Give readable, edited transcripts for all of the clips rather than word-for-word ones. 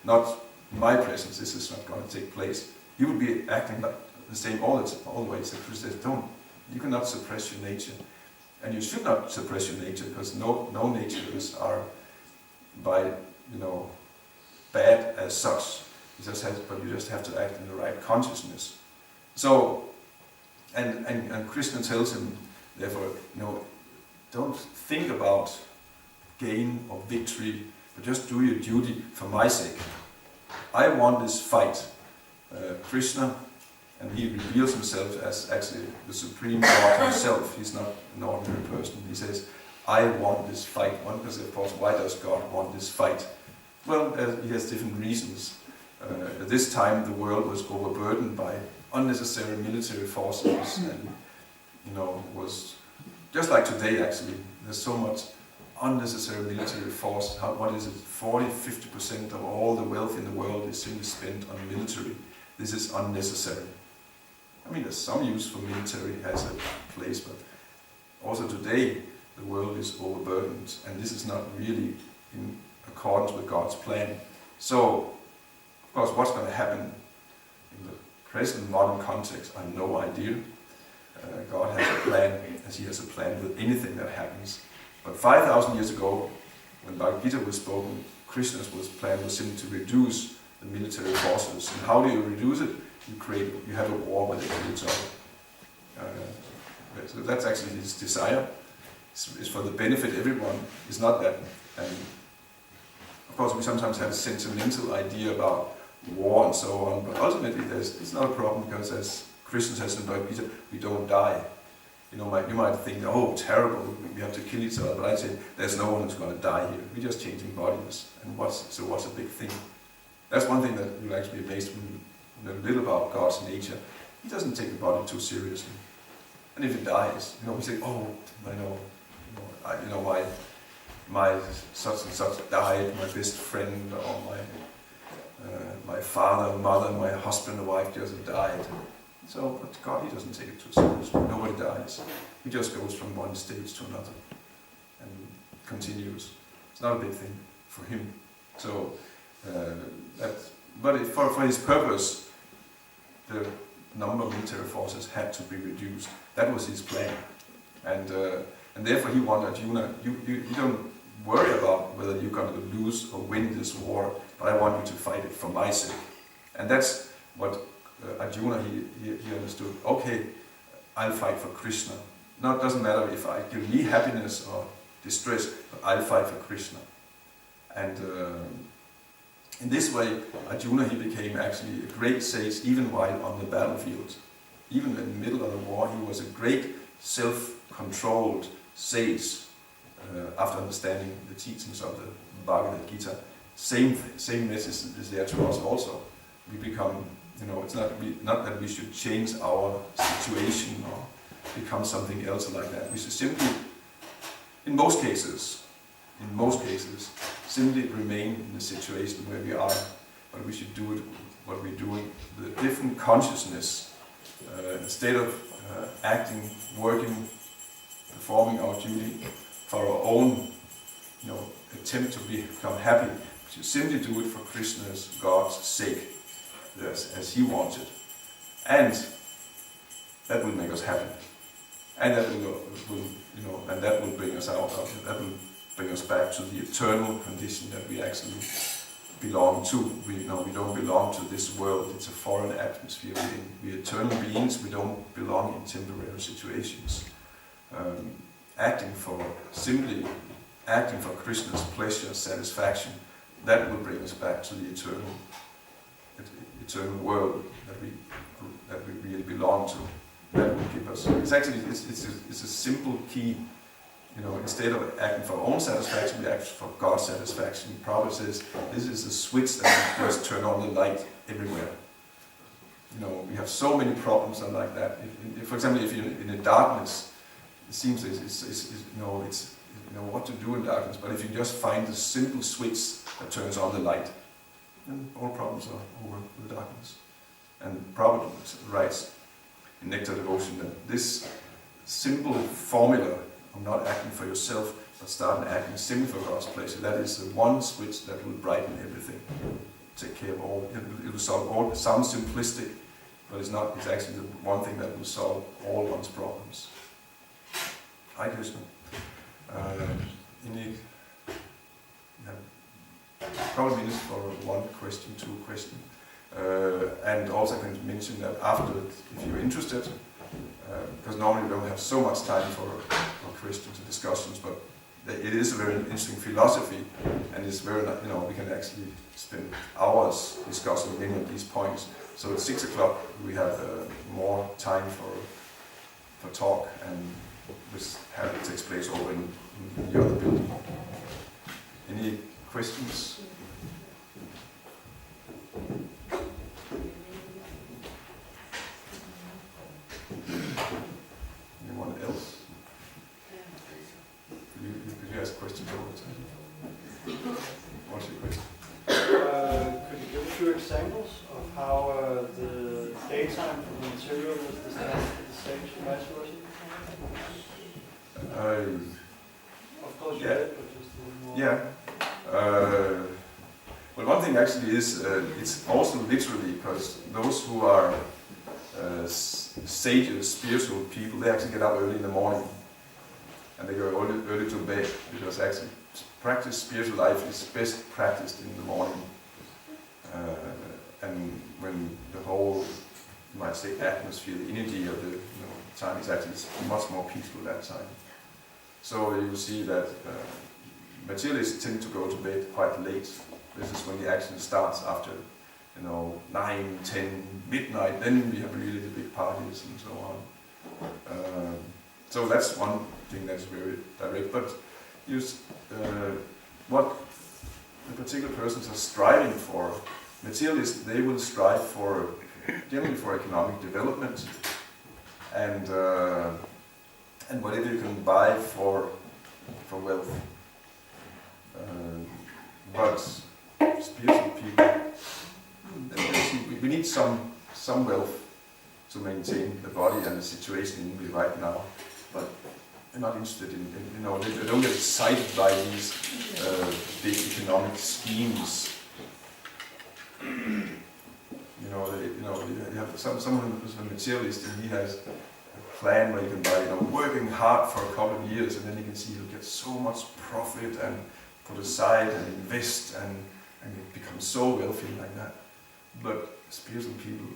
not in my presence, this is not going to take place. He would be acting like the same always. The Christ says, you cannot suppress your nature. And you should not suppress your nature, because no natures are by, bad as such. But you just have to act in the right consciousness. So, and Krishna tells him, therefore, don't think about gain or victory, but just do your duty for my sake. I want this fight. Krishna, and he reveals himself as actually the Supreme Lord himself. He's not an ordinary person. He says, I want this fight. One can say, of course, why does God want this fight? Well, he has different reasons. At this time, the world was overburdened by unnecessary military forces, and was just like today. Actually, there's so much unnecessary military force. What is it? 40-50% of all the wealth in the world is simply spent on military. This is unnecessary. I mean, there's some use for military, has a place, but also today the world is overburdened, and this is not really in accordance with God's plan. So, of course, what's going to happen in the present modern context, I have no idea. God has a plan, as He has a plan with anything that happens. But 5,000 years ago, when Bhagavad Gita was spoken, Krishna's plan was simply to reduce the military forces. And how do you reduce it? You have a war with each other. So that's actually his desire. It's for the benefit of everyone. It's not that. And of course, we sometimes have a sentimental idea about war and so on, but ultimately it's not a problem, because as Krishna says in Bhagavad Gita, we don't die. You might think, oh, terrible, we have to kill each other, but I say, there's no one who's going to die here. We're just changing bodies. And what's a big thing? That's one thing that you'll actually be amazed when you know a little about God's nature. He doesn't take the body too seriously. And if it dies, we say, oh, my such and such died, my best friend, or my father, mother, my husband, or wife just died. So, but God, He doesn't take it too seriously. Nobody dies. He just goes from one stage to another and continues. It's not a big thing for Him. So, but for His purpose, the number of military forces had to be reduced. That was His plan, and therefore He wanted Arjuna. You don't worry about whether you're going to lose or win this war, but I want you to fight it for my sake. And that's what Arjuna he understood. Okay, I'll fight for Krishna. Now it doesn't matter if I give me happiness or distress, but I'll fight for Krishna. And in this way, Arjuna he became actually a great sage even while on the battlefield. Even in the middle of the war, he was a great self-controlled sage after understanding the teachings of the Bhagavad Gita. Same message is there to us also. We become, it's not that we should change our situation or become something else like that. We should simply, in most cases, simply remain in the situation where we are, but we should do it, what we're doing, with a different consciousness, instead of acting, working, performing our duty for our own, attempt to become happy. We should simply do it for Krishna's, God's sake, as He wanted, and that will make us happy, and that will bring us out of it. That will bring us back to the eternal condition that we actually belong to. We don't belong to this world. It's a foreign atmosphere. We're eternal beings. We don't belong in temporary situations. Simply acting for Krishna's pleasure, satisfaction, that will bring us back to the eternal world that we really belong to. That will give us. It's a simple key. Instead of acting for our own satisfaction, we act for God's satisfaction. Prabhupada says this is a switch that we just turn on the light everywhere. We have so many problems like that. For example, if you're in a darkness, it seems it's what to do in darkness. But if you just find a simple switch that turns on the light, then all problems are over with darkness. And Prabhupada writes in Nectar Devotion that this simple formula of not acting for yourself, but start acting simply for God's pleasure, that is the one switch that will brighten everything. take care of all. It will solve all. It sounds simplistic, but it's not. It's actually the one thing that will solve all one's problems. Hi, Krishna. Any couple minutes for one question, two questions. And also I can mention that afterwards, if you're interested, because normally we don't have so much time for questions and discussions, but it is a very interesting philosophy, and it's very, we can actually spend hours discussing many of these points. So at 6 o'clock we have more time for talk, and this takes place over in the other building. Any questions? Anyone else? You ask questions all the time. What's your question? Could you give a few examples of how the daytime from the material is the same to vice versa? Of course you did, but just a little more. Yeah. Well, one thing actually is, it's also literally, because those who are sages, spiritual people, they actually get up early in the morning, and they go early to bed, because actually practice spiritual life is best practiced in the morning, and when the whole, you might say, atmosphere, the energy of the time is actually much more peaceful that time. So you see that materialists tend to go to bed quite late. This is when the action starts after, 9, 10, midnight. Then we have really the big parties and so on. So that's one thing that's very direct. But what the particular persons are striving for, materialists, they will strive for generally for economic development and whatever you can buy for wealth. But spiritual people, we need some wealth to maintain the body and the situation in right now. But they're not interested in they don't get excited by these big economic schemes. You have someone who's a materialist, and he has a plan where you can buy, working hard for a couple of years, and then you can see he'll get so much profit and put aside and invest and become so wealthy like that. But spiritual people,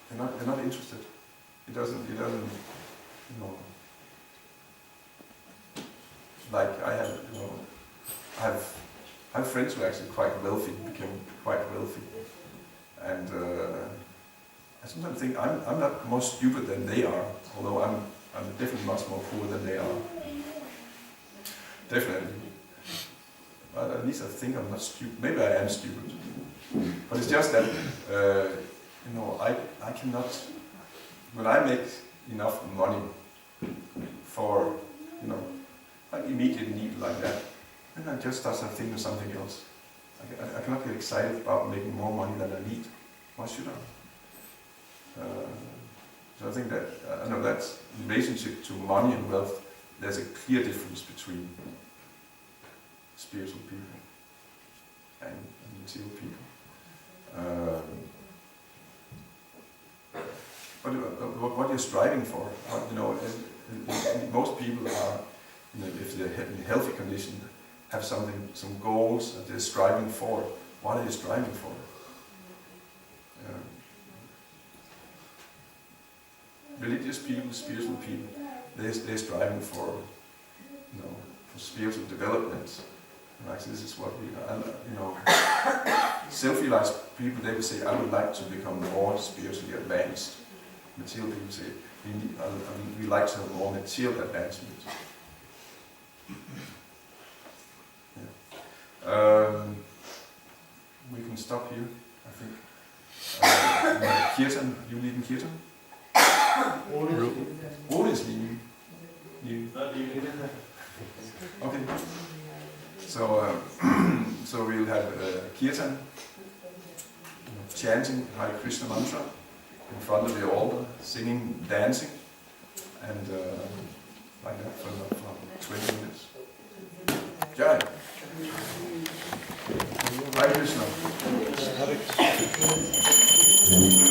they're not interested. It doesn't, like I have friends who are actually quite wealthy, became quite wealthy, and I sometimes think I'm not more stupid than they are, although I'm definitely much more poor than they are. Definitely. But at least I think I'm not stupid. Maybe I am stupid. But it's just that, I cannot, when I make enough money for, like immediate need like that, then I just start thinking of something else. I cannot get excited about making more money than I need. Why should I? So I think that, that relationship to money and wealth, there's a clear difference between spiritual people and material people. What you're striving for, most people are, if they're in a healthy condition, have some goals that they're striving for. What are you striving for? Religious people, spiritual people, they're striving for, for spiritual development. Like this is what we, self-realized people, they will say, I would like to become more spiritually advanced. Material people say, we like to have more material advancement. Yeah. We can stop here, I think. Kirtan, you leading Kirtan? Ole is leading. Okay. So we'll have Kirtan, chanting Hare Krishna mantra in front of the altar, singing, dancing, and like that for 20 minutes. Jai. Hare Krishna. Hare Krishna.